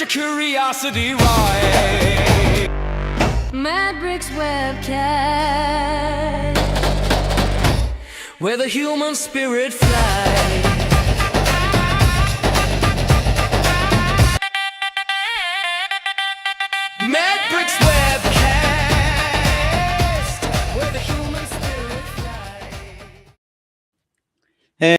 curiosity why. Mad Bricks Webcast, Where the human spirit flies. Mad Bricks Webcast, where the human spirit flies.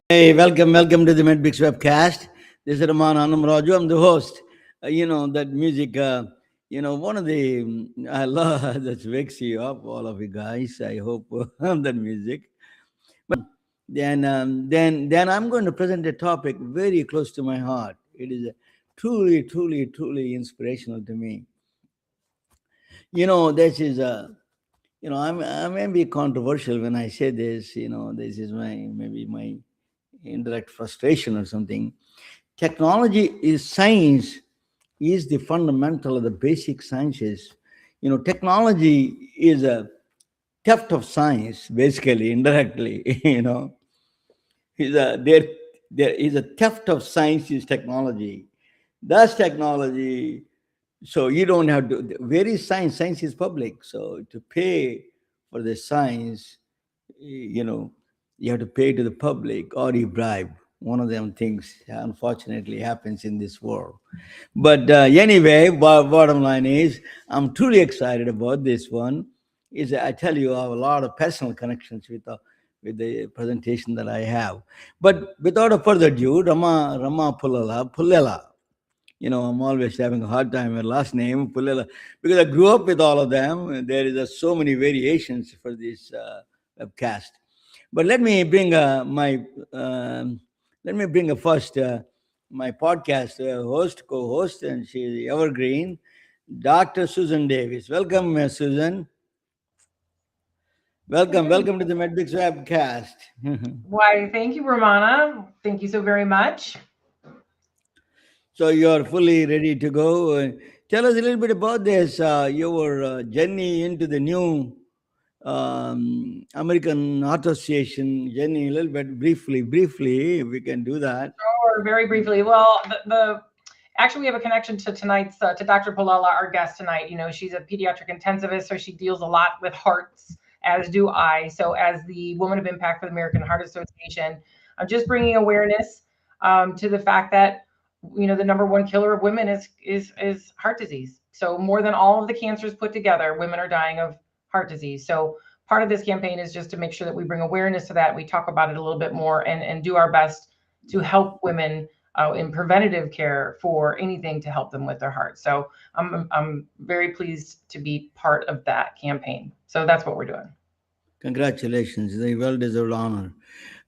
Hey, welcome to the Medbix webcast. This is Raman Anam Raju. I'm the host. That music, one of the, I love that wakes you up, all of you guys. I hope that music. But then I'm going to present a topic very close to my heart. It is truly inspirational to me. This is I may be controversial when I say this. This is maybe my indirect frustration or something. Technology is science, is the fundamental of the basic sciences. Technology is a theft of science, basically, indirectly. There is a theft of science is technology. That's technology. So you don't have to. Where is science? Science is public. So to pay for the science, you have to pay to the public or you bribe. One of them things unfortunately happens in this world. But anyway, bottom line is I'm truly excited about this one. Is I tell you I have a lot of personal connections with the presentation that I have. But without a further ado, Rama Pullela. I'm always having a hard time with last name Pullela because I grew up with all of them. There is so many variations for this webcast. But let me bring first my podcast host, co-host, and she's evergreen, Dr. Susan Davis. Welcome, Susan. Welcome to the Medbix webcast. Why, thank you, Ramana. Thank you so very much. So you're fully ready to go. Tell us a little bit about this, your journey into the new American Heart Association journey, a little bit briefly, if we can do that. Sure, very briefly. Well, actually we have a connection to tonight's to Dr. Palala, our guest tonight. She's a pediatric intensivist, so she deals a lot with hearts, as do I. So as the Woman of Impact for the American Heart Association, I'm just bringing awareness to the fact that the number one killer of women is heart disease. So more than all of the cancers put together, women are dying of heart disease. So part of this campaign is just to make sure that we bring awareness to that. We talk about it a little bit more and do our best to help women in preventative care for anything to help them with their heart. So I'm very pleased to be part of that campaign. So that's what we're doing. Congratulations, a well-deserved honor.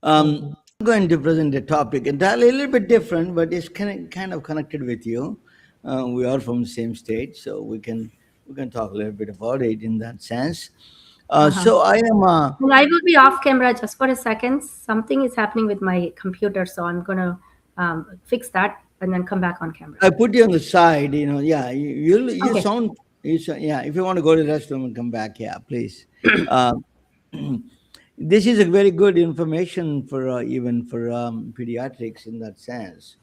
I'm going to present a topic entirely a little bit different, but it's kind of connected with you. We are from the same state, so we can talk a little bit about it in that sense. So I am. Well, I will be off camera just for a second. Something is happening with my computer, so I'm gonna fix that and then come back on camera. I put you on the side. Yeah, you Okay. sound. Yeah, if you want to go to the restroom and come back, yeah, please. This is a very good information for even for pediatrics in that sense.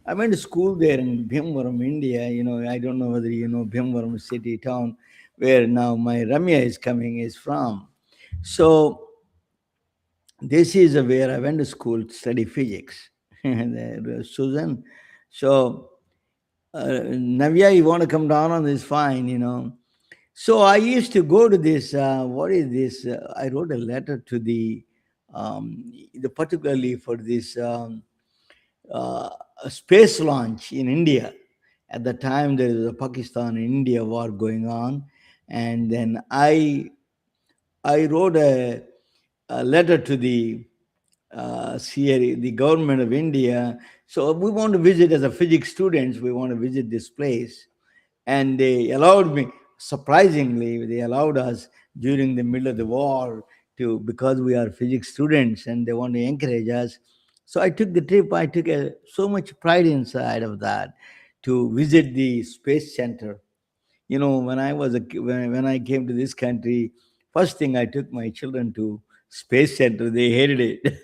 I went to school there in Bhimavaram, India. I don't know whether you know Bhimavaram city town, where now my Ramya is from. So this is where I went to school to study physics. Susan, so Navya, you want to come down on this? Fine. So I used to go to this. What is this? I wrote a letter to the particularly for this space launch in India. At the time, there was a Pakistan-India war going on, and then I wrote a letter to the CRE, the government of India. So we want to visit as a physics students. We want to visit this place, and they allowed me. Surprisingly, they allowed us during the middle of the war because we are physics students and they want to encourage us. So I took the trip. I took so much pride inside of that to visit the space center. When I was when I came to this country, first thing I took my children to space center. They hated it.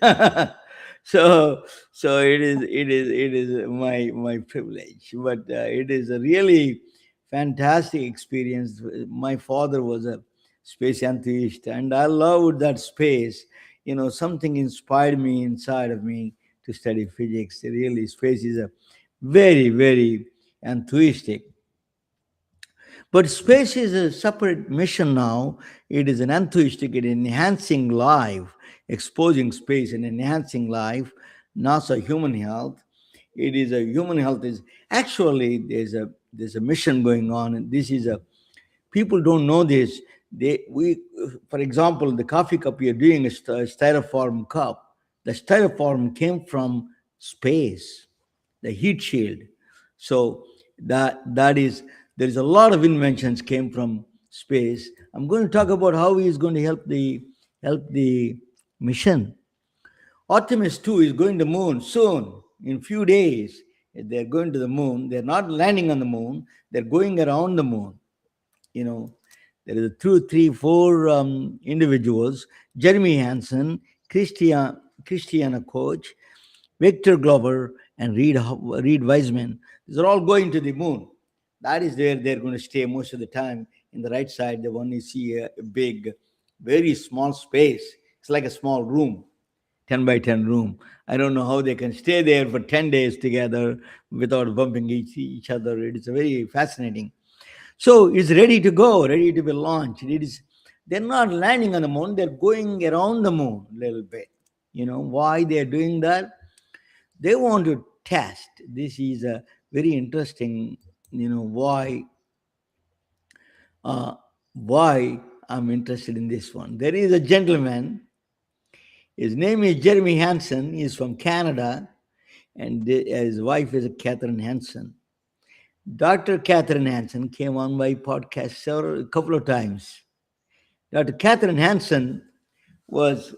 So it is my privilege, but it is a really fantastic experience. My father was a space enthusiast, and I loved that space. Something inspired me inside of me to study physics. Really, space is a very, very enthusiastic. But space is a separate mission now. It is an enthusiastic in enhancing life, exposing space and enhancing life. NASA Human Health. It is a human health is actually there's a mission going on, and this is a people don't know this. For example, the coffee cup you're doing a styrofoam cup. The styrofoam came from space, the heat shield. So that is there is a lot of inventions came from space. I'm going to talk about how he is going to help the mission. Artemis 2 is going to the moon soon, in few days. They're going to the moon. They're not landing on the moon. They're going around the moon. You know, there is two, three, four individuals: Jeremy Hansen, Christiana Koch, Victor Glover, and Reed Wiseman. These are all going to the moon. That is where they're going to stay most of the time. In the right side, the one you see a big, very small space. It's like a small room, 10 by 10 room. I don't know how they can stay there for 10 days together without bumping each other. It is very fascinating. So it's ready to go, ready to be launched. They're not landing on the moon, they're going around the moon a little bit. Why they're doing that? They want to test. This is a very interesting, why I'm interested in this one. There is a gentleman, his name is Jeremy Hansen. He's from Canada, and his wife is Catherine Hansen. Dr. Catherine Hansen came on my podcast a couple of times. Dr. Catherine Hansen was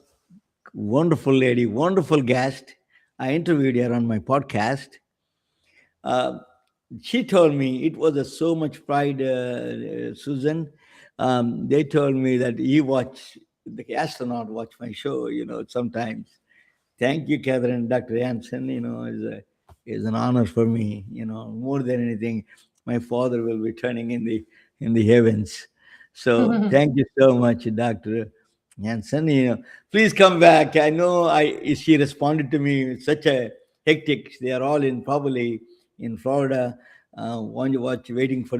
wonderful lady, wonderful guest. I interviewed her on my podcast. She told me it was so much pride, Susan. They told me that the astronaut watch my show, sometimes. Thank you, Catherine. Dr. Hansen, is an honor for me, more than anything. My father will be turning in the heavens. So thank you so much, Dr. Hansen. Please come back. I know she responded to me such a hectic. They are all probably in Florida. Waiting for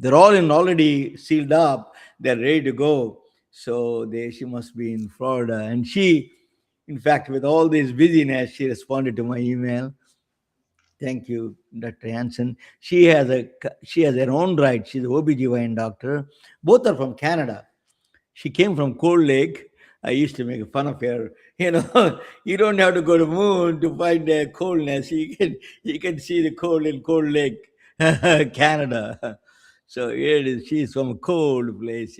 they're all already sealed up. They're ready to go. So she must be in Florida. And she, in fact, with all this busyness, she responded to my email. Thank you, Dr. Hansen. She has her own right. She's an OBGYN doctor. Both are from Canada. She came from Cold Lake. I used to make fun of her. You don't have to go to the moon to find the coldness. You can see the cold in Cold Lake, Canada. So here it is. She's from a cold place.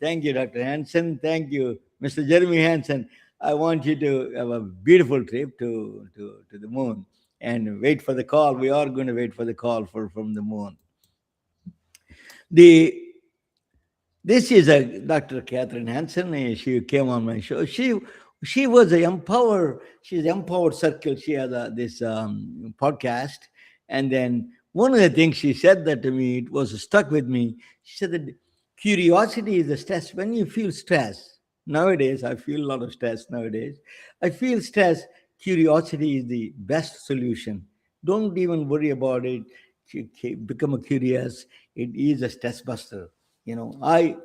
Thank you, Dr. Hansen. Thank you, Mr. Jeremy Hansen. I want you to have a beautiful trip to the moon and wait for the call. We are going to wait for the call from the moon. This is Dr. Catherine Hansen. She came on my show. She was she's Empowered Circle. She has this podcast. And then one of the things she said that to me, it was stuck with me. She said that curiosity is the stress. When you feel stress, nowadays, I feel a lot of stress nowadays. I feel stress. Curiosity is the best solution. Don't even worry about it. Become curious. It is a stress buster. I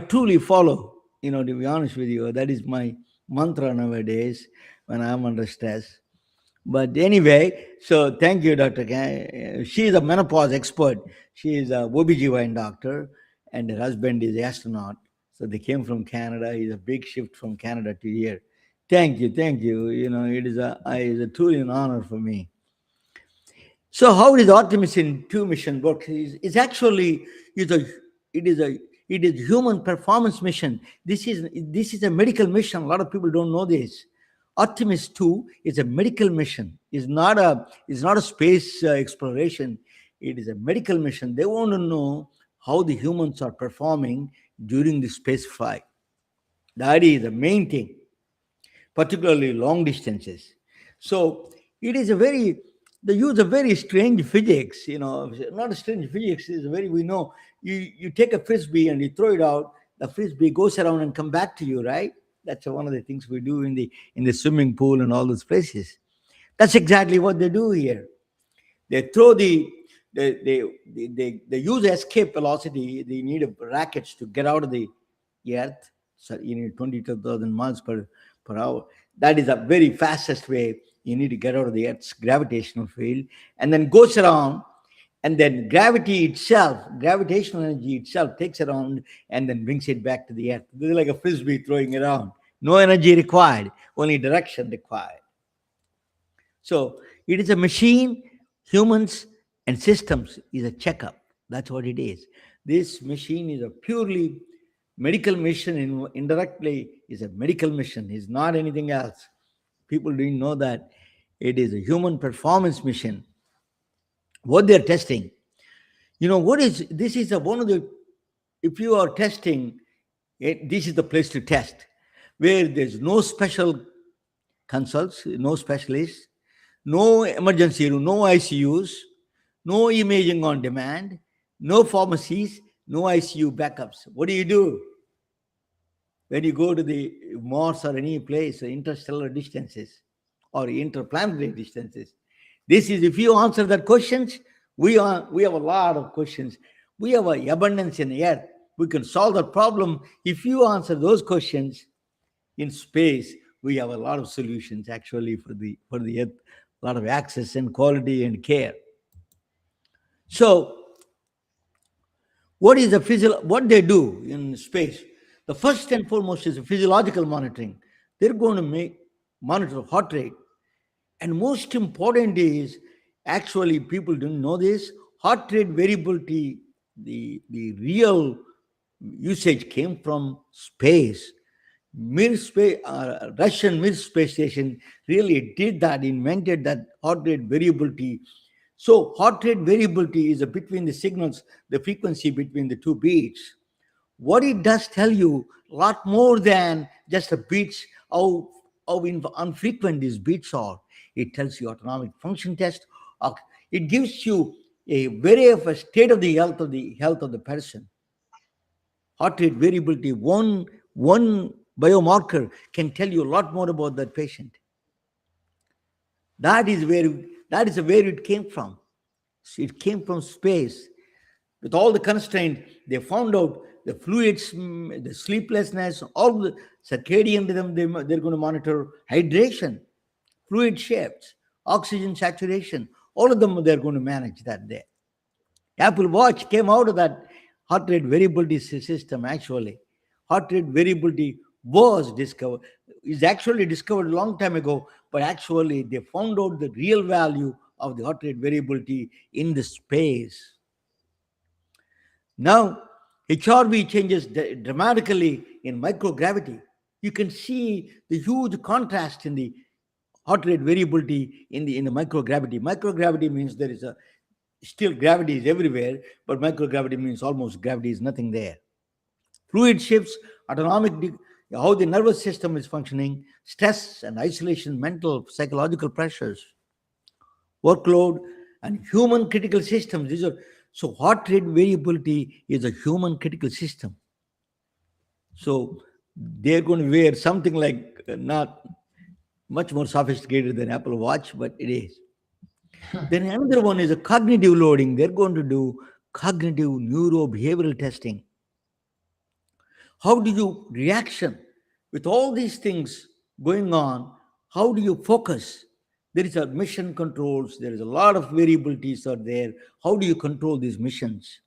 truly follow. To be honest with you, that is my mantra nowadays when I'm under stress. But anyway, so thank you, Dr. She is a menopause expert. She is a OBGYN doctor, and her husband is an astronaut. So they came from Canada. It's a big shift from Canada to here. Thank you. It is a truly an honor for me. So how does Artemis 2 mission work? It's actually it is a human performance mission. This is a medical mission. A lot of people don't know this. Artemis 2 is a medical mission. It's not a space exploration. It is a medical mission. They want to know how the humans are performing during the space flight. That is the main thing. particularly long distances. So it is a very, they use a very strange physics, not a strange physics, is very, we know, you take a frisbee and you throw it out, the frisbee goes around and come back to you, right? That's one of the things we do in the swimming pool and all those places. That's exactly what they do here. They throw they use escape velocity. They need rackets to get out of the earth. So you need 22,000 miles per hour. That is the very fastest way you need to get out of the earth's gravitational field, and then goes around, and then gravitational energy itself takes it around and then brings it back to the earth. This is like a frisbee throwing it around. No energy required, only direction required. So it is a machine. Humans and systems is a checkup. That's what it is. This machine is a purely medical mission, indirectly is a medical mission, is not anything else. People didn't know that it is a human performance mission. What they're testing, this is one of the, if you are testing, this is the place to test, where there's no special consults, no specialists, no emergency room, no ICUs, no imaging on demand, no pharmacies, no ICU backups. What do? When you go to the Mars or any place, interstellar distances or interplanetary distances, this is, if you answer that questions, we have a lot of questions. We have an abundance in the earth. We can solve that problem. If you answer those questions in space, we have a lot of solutions actually for the earth, a lot of access and quality and care. So what they do in space? The first and foremost is physiological monitoring. They're going to monitor heart rate. And most important is, actually people didn't know this, heart rate variability, the real usage came from space. Russian Mir space station really did that, invented that heart rate variability. So heart rate variability is between the signals, the frequency between the two beats. What it does tell you a lot more than just the beats, how infrequent these beats are. It tells you autonomic function test. It gives you a state of the health of the person. Heart rate variability, one biomarker can tell you a lot more about that patient. That is where it came from. So it came from space. With all the constraints, they found out the fluids, the sleeplessness, all the circadian rhythm, they're going to monitor hydration, fluid shapes, oxygen saturation, all of them they're going to manage that there. Apple Watch came out of that heart rate variability system actually. Heart rate variability is actually discovered a long time ago, but actually they found out the real value of the heart rate variability in the space. Now, HRV changes dramatically in microgravity. You can see the huge contrast in the heart rate variability in the microgravity. Microgravity means there is still gravity is everywhere, but microgravity means almost gravity is nothing there. Fluid shifts, autonomic, how the nervous system is functioning, stress and isolation, mental, psychological pressures, workload, and human critical systems. So heart rate variability is a human critical system. So they're going to wear something like not much more sophisticated than Apple Watch, but it is. Then another one is a cognitive loading. They're going to do cognitive neurobehavioral testing. How do you reaction with all these things going on? How do you focus? There is a mission controls. There is a lot of variabilities are there. How do you control these missions?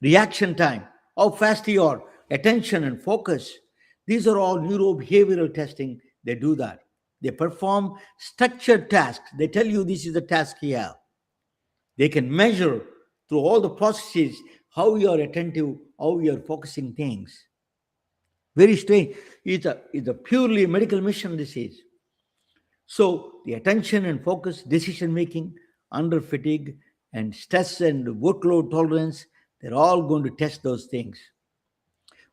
Reaction time, how fast you are, attention and focus. These are all neurobehavioral testing. They do that. They perform structured tasks. They tell you this is the task here. They can measure through all the processes how you are attentive, how you are focusing things. Very strange. It's a purely medical mission, this is. So the attention and focus, decision making, under fatigue, and stress and workload tolerance, they're all going to test those things.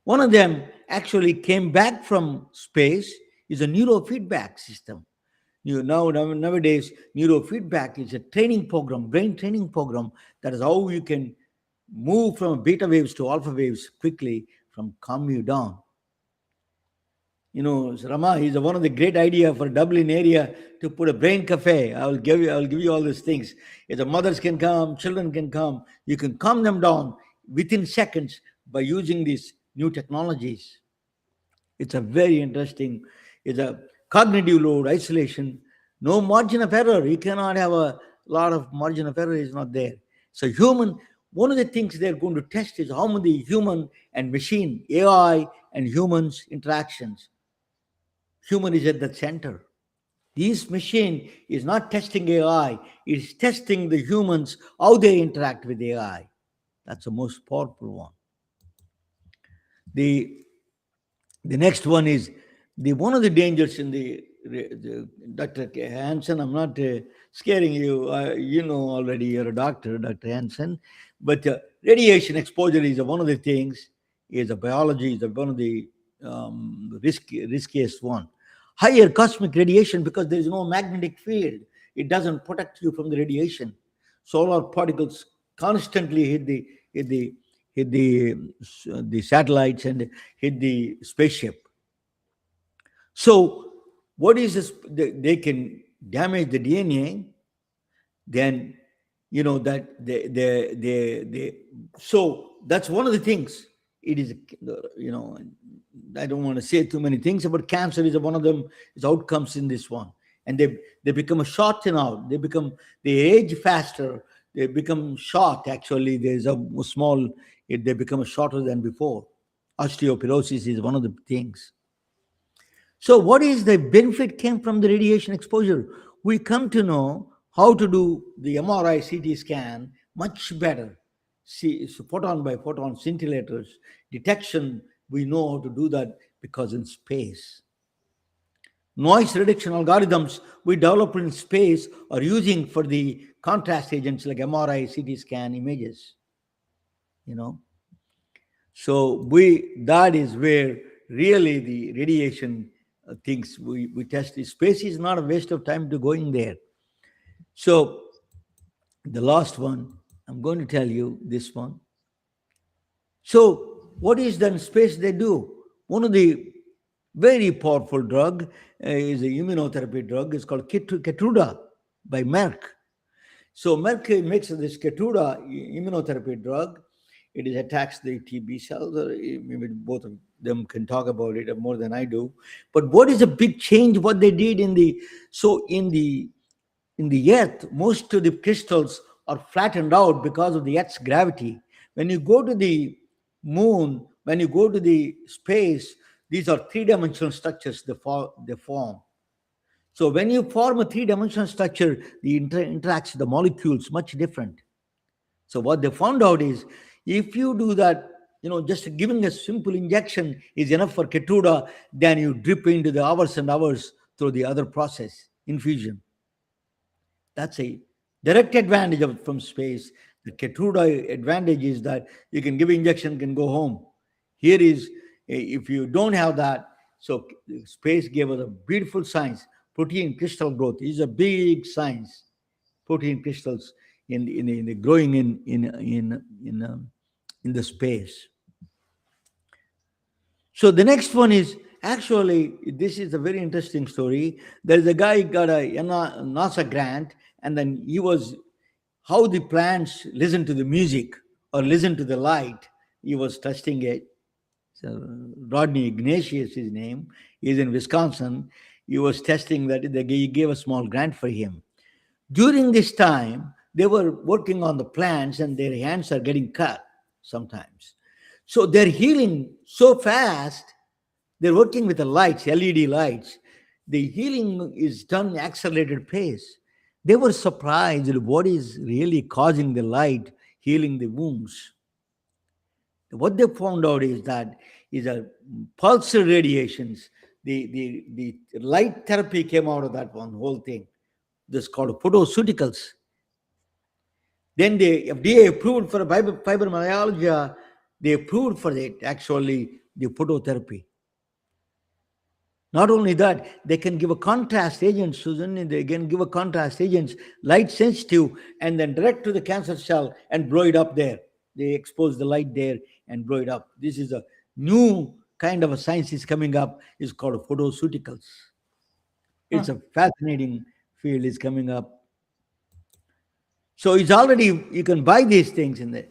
One of them actually came back from space is a neurofeedback system. Nowadays, neurofeedback is a training program, brain training program. That is how you can move from beta waves to alpha waves quickly, from calm you down. Rama is one of the great idea for Dublin area to put a brain cafe. I will give you all these things. If the mothers can come, children can come, you can calm them down within seconds by using these new technologies. It's a very interesting, it's a cognitive load, isolation, no margin of error. You cannot have a lot of margin of error is not there. So one of the things they're going to test is how many human and machine, AI and humans interactions. Human is at the center. This machine is not testing AI, it's testing the humans, how they interact with AI. That's the most powerful one. The next one is one of the dangers in the Dr. Hansen. I'm not scaring you. You know already, you're a doctor, Dr. Hansen. But radiation exposure is one of the things. Is a biology is one of the riskiest one. Higher cosmic radiation, because there is no magnetic field. It doesn't protect you from the radiation. Solar particles constantly hit the satellites and hit the spaceship. So what is this? They can damage the DNA. Then that so that's one of the things. It is, I don't want to say too many things about cancer. Is one of them. Is outcomes in this one, and they become short out. They age faster. They become short. Actually, there's a small. They become shorter than before. Osteoporosis is one of the things. So, what is the benefit came from the radiation exposure? We come to know how to do the MRI CT scan much better. See, so photon by photon scintillators detection, we know how to do that because in space. Noise reduction algorithms we develop in space are using for the contrast agents like MRI, CT scan images. So that is where really the radiation things we test. Space is not a waste of time to go in there. So the last one, I'm going to tell you this one. So what is then space they do? One of the very powerful drug is a immunotherapy drug. It's called Keytruda by Merck. So Merck makes this Keytruda immunotherapy drug. It attacks the TB cells. Maybe both of them can talk about it more than I do. But what is a big change? What they did in the Earth, most of the crystals are flattened out because of the Earth's gravity. When you go to the moon, when you go to the space, these are three-dimensional structures they form. So when you form a three-dimensional structure, the interacts with the molecules much different. So what they found out is, if you do that, just giving a simple injection is enough for Keytruda, then you drip into the hours and hours through the other process, infusion. That's a direct advantage from space. The Keytruda advantage is that you can give injection, can go home. Here is, if you don't have that, so space gave us a beautiful science. Protein crystal growth is a big science. Protein crystals in the growing in the space. So the next one is, actually, this is a very interesting story. There is a guy got a NASA grant, and then he was how the plants listen to the music or listen to the light. He was testing it. So Rodney Ignatius, his name, is in Wisconsin. He was testing that. He gave a small grant for him. During this time, they were working on the plants, and their hands are getting cut sometimes. So they're healing so fast. They're working with the lights, LED lights. The healing is done accelerated pace. They were surprised what is really causing the light healing the wounds. What they found out is that is a pulse radiations. The light therapy came out of that one whole thing. This is called photoceuticals. Then the FDA approved for fibromyalgia. They approved for it, actually, the phototherapy. Not only that, they can give a contrast agent, Susan, and they can give a contrast agent, light sensitive, and then direct to the cancer cell and blow it up there. They expose the light there and blow it up. This is a new kind of a science is coming up. It's called photoceuticals. It's a fascinating field is coming up. So it's already, you can buy these things in there.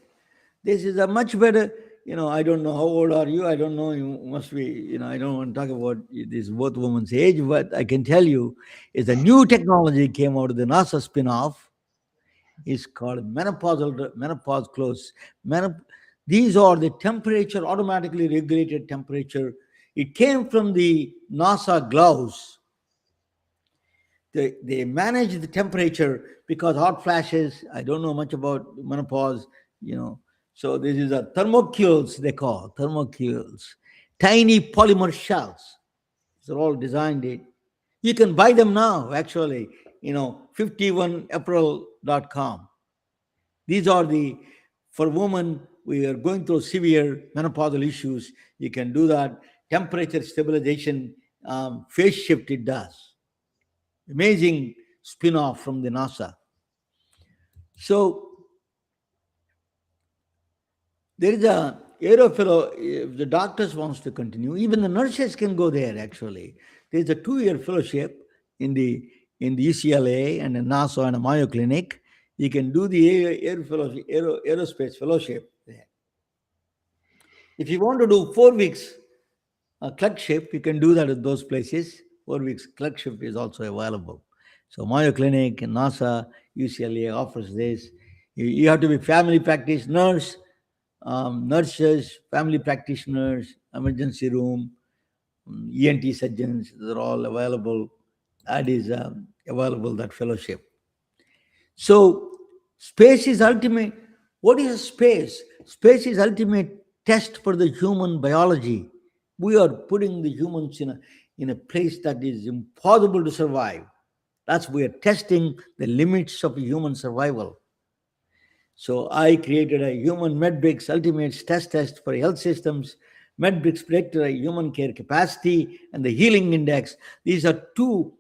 This is a much better, I don't know how old are you. I don't know. You must be, I don't want to talk about this both women's age, but I can tell you is a new technology came out of the NASA spin-off. It's called menopause clothes. These are the temperature, automatically regulated temperature. It came from the NASA gloves. They manage the temperature because hot flashes. I don't know much about menopause, So this is a thermocules, they call thermocules. Tiny polymer shells. They're all designed it. You can buy them now, actually, 51april.com. These are for women, we are going through severe menopausal issues. You can do that. Temperature stabilization, phase shift it does. Amazing spin-off from the NASA. So there is a Aerofellow, if the doctors wants to continue, even the nurses can go there actually. There's a 2-year fellowship in the UCLA and the NASA and a Mayo Clinic. You can do the aerospace fellowship there. If you want to do 4 weeks clerkship, you can do that at those places. 4 weeks clerkship is also available. So Mayo Clinic and NASA, UCLA offers this. You have to be family practice nurse, nurses, family practitioners, emergency room, ENT surgeons, they're all available. That is available, that fellowship. So space is ultimate. What is space? Space is ultimate test for the human biology. We are putting the humans in a place that is impossible to survive. We are testing the limits of human survival. So I created a human MedBricks ultimate test for health systems. MedBricks predicted a human care capacity and the healing index. These are 2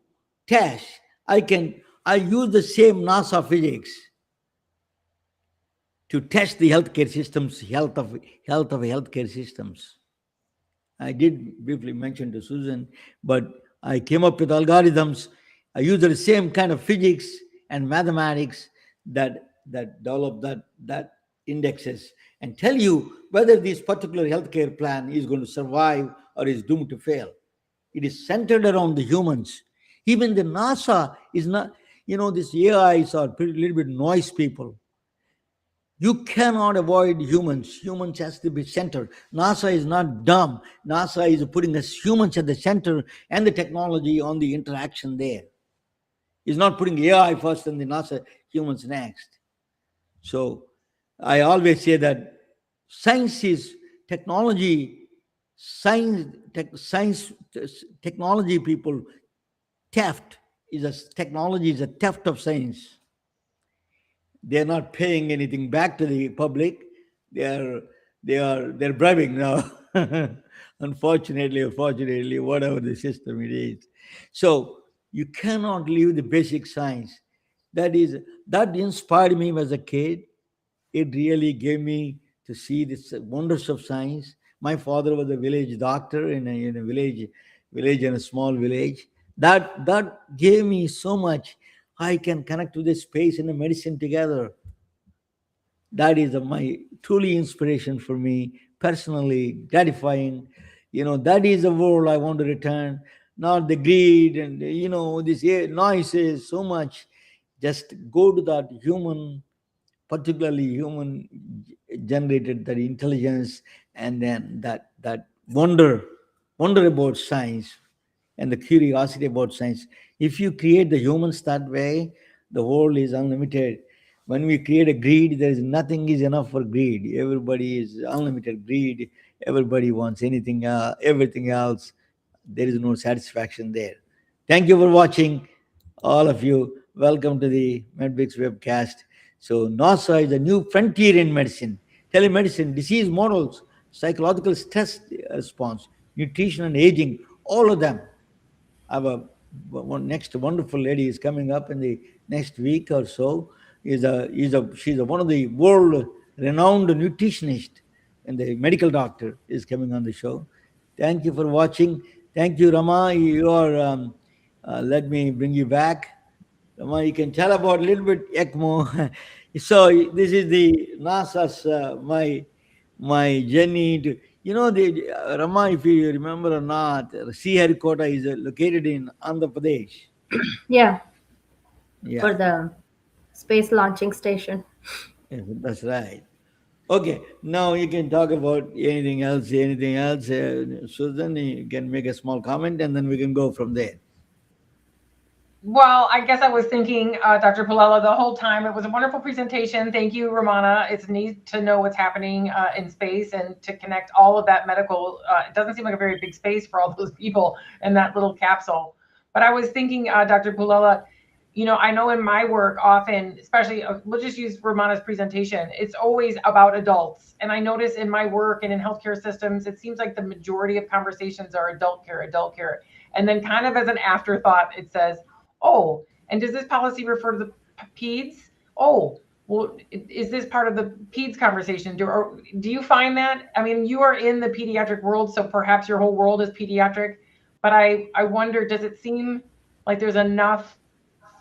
tests. I use the same NASA physics to test the healthcare systems, health of healthcare systems. I did briefly mention to Susan, but I came up with algorithms. I use the same kind of physics and mathematics that develop that indexes and tell you whether this particular healthcare plan is going to survive or is doomed to fail. It is centered around the humans. Even the NASA is not, these AIs are a little bit noise people. You cannot avoid humans. Humans has to be centered. NASA is not dumb. NASA is putting us humans at the center and the technology on the interaction there. It's not putting AI first and the NASA humans next. So I always say that science is technology. Technology people, technology is a theft of science. They're not paying anything back to the public. They're bribing now. Unfortunately or fortunately, whatever the system it is. So you cannot leave the basic science. That inspired me as a kid. It really gave me to see the wonders of science. My father was a village doctor in a village in a small village. That gave me so much. I can connect to the space and the medicine together. That is my truly inspiration for me, personally gratifying. That is the world I want to return, not the greed and, this noises so much. Just go to that human, particularly human generated, that intelligence, and then that wonder about science and the curiosity about science. If you create the humans that way, the world is unlimited. When we create a greed, there is nothing is enough for greed. Everybody is unlimited greed. Everybody wants everything else. There is no satisfaction there. Thank you for watching, all of you. Welcome to the MedBricks webcast. So NASA is a new frontier in medicine, telemedicine, disease models, psychological stress response, nutrition and aging, all of them. one next wonderful lady is coming up in the next week or so. She's one of the world renowned nutritionist and the medical doctor is coming on the show. Thank you for watching. Thank you, Rama. You are. Let me bring you back. Rama, you can tell about a little bit ECMO. So this is the NASA's my journey to, the Rama, if you remember or not, Sriharikota is located in Andhra Pradesh. Yeah, Yeah, for the space launching station. yeah, that's right. Okay, now you can talk about anything else. Susan, you can make a small comment and then we can go from there. Well, I guess I was thinking, Dr. Palella, the whole time. It was a wonderful presentation. Thank you, Ramana. It's neat to know what's happening in space and to connect all of that medical. It doesn't seem like a very big space for all those people in that little capsule. But I was thinking, Dr. Palella, I know in my work often, especially, we'll just use Ramana's presentation, it's always about adults. And I notice in my work and in healthcare systems, it seems like the majority of conversations are adult care. And then kind of as an afterthought, it says, oh, and does this policy refer to the peds? Oh, well, is this part of the peds conversation? Do you find that? I mean, you are in the pediatric world, so perhaps your whole world is pediatric. But I wonder, does it seem like there's enough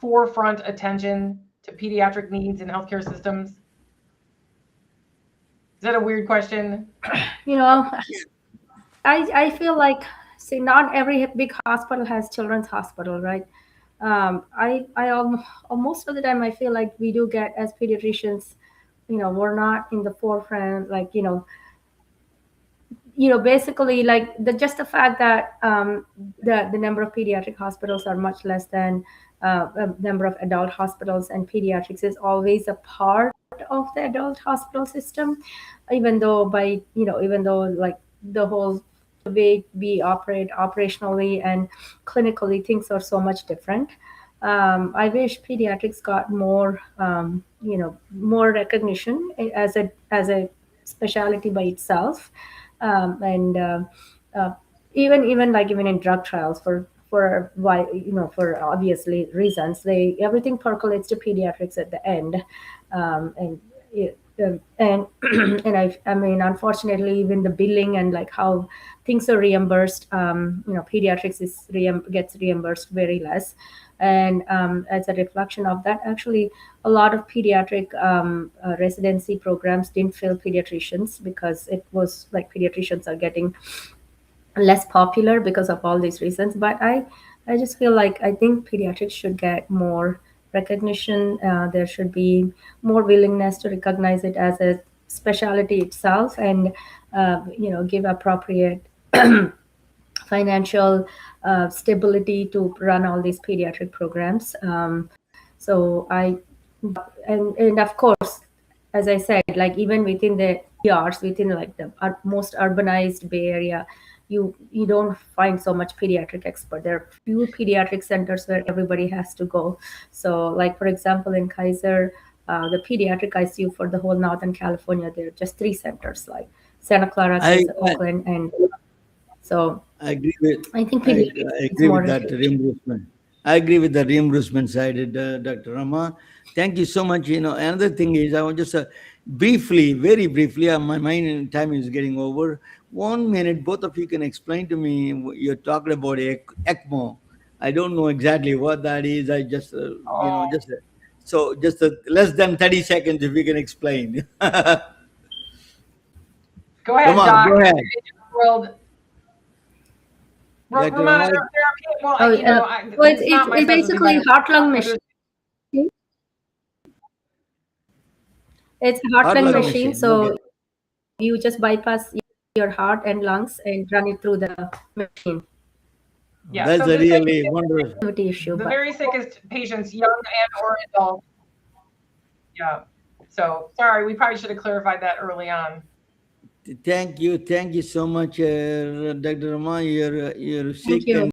forefront attention to pediatric needs in healthcare systems? Is that a weird question? I feel like, see, not every big hospital has children's hospital, right? Most of the time I feel like we do get, as pediatricians, we're not in the forefront, like, basically, like just the fact that the number of pediatric hospitals are much less than a number of adult hospitals, and pediatrics is always a part of the adult hospital system, even though like the whole way we operate operationally and clinically, things are so much different. I wish pediatrics got more more recognition as a specialty by itself, and even in drug trials, for why, for obviously reasons, everything percolates to pediatrics at the end. And I mean, unfortunately, even the billing and like how things are reimbursed, pediatrics gets reimbursed very less. And as a reflection of that, actually, a lot of pediatric residency programs didn't fill pediatricians, because it was like pediatricians are getting less popular because of all these reasons. But I just feel like, I think pediatrics should get more recognition. There should be more willingness to recognize it as a specialty itself, and give appropriate financial stability to run all these pediatric programs. So and of course, as I said, like even within the ERs, within like the most urbanized Bay Area, you don't find so much pediatric expert. There are few pediatric centers where everybody has to go. So like, for example, in Kaiser, the pediatric ICU for the whole Northern California, there are just 3 centers, like Santa Clara, Oakland, and so I agree with. I think I pediatrics is agree more with that reimbursement. I agree with the reimbursement side, Dr. Rama. Thank you so much. Another thing is, I want just briefly, very briefly, my mind time is getting over. 1 minute, both of you can explain to me. You're talking about ECMO. I don't know exactly what that is. I just, just less than 30 seconds if you can explain. Go ahead, Come on, Doc. go ahead. World. Dr. Ramana, Rama, so it's basically heart-lung machine. It's a heart-lung Heart-lung machine. machine, So okay. you just bypass your heart and lungs and run it through the machine. Yeah, That's so a the really sickest- wonderful. Activity issue, the but very sickest patients, young and or adult. Yeah. So sorry, we probably should have clarified that early on. Thank you so much, Dr. Rama. You're sick you. and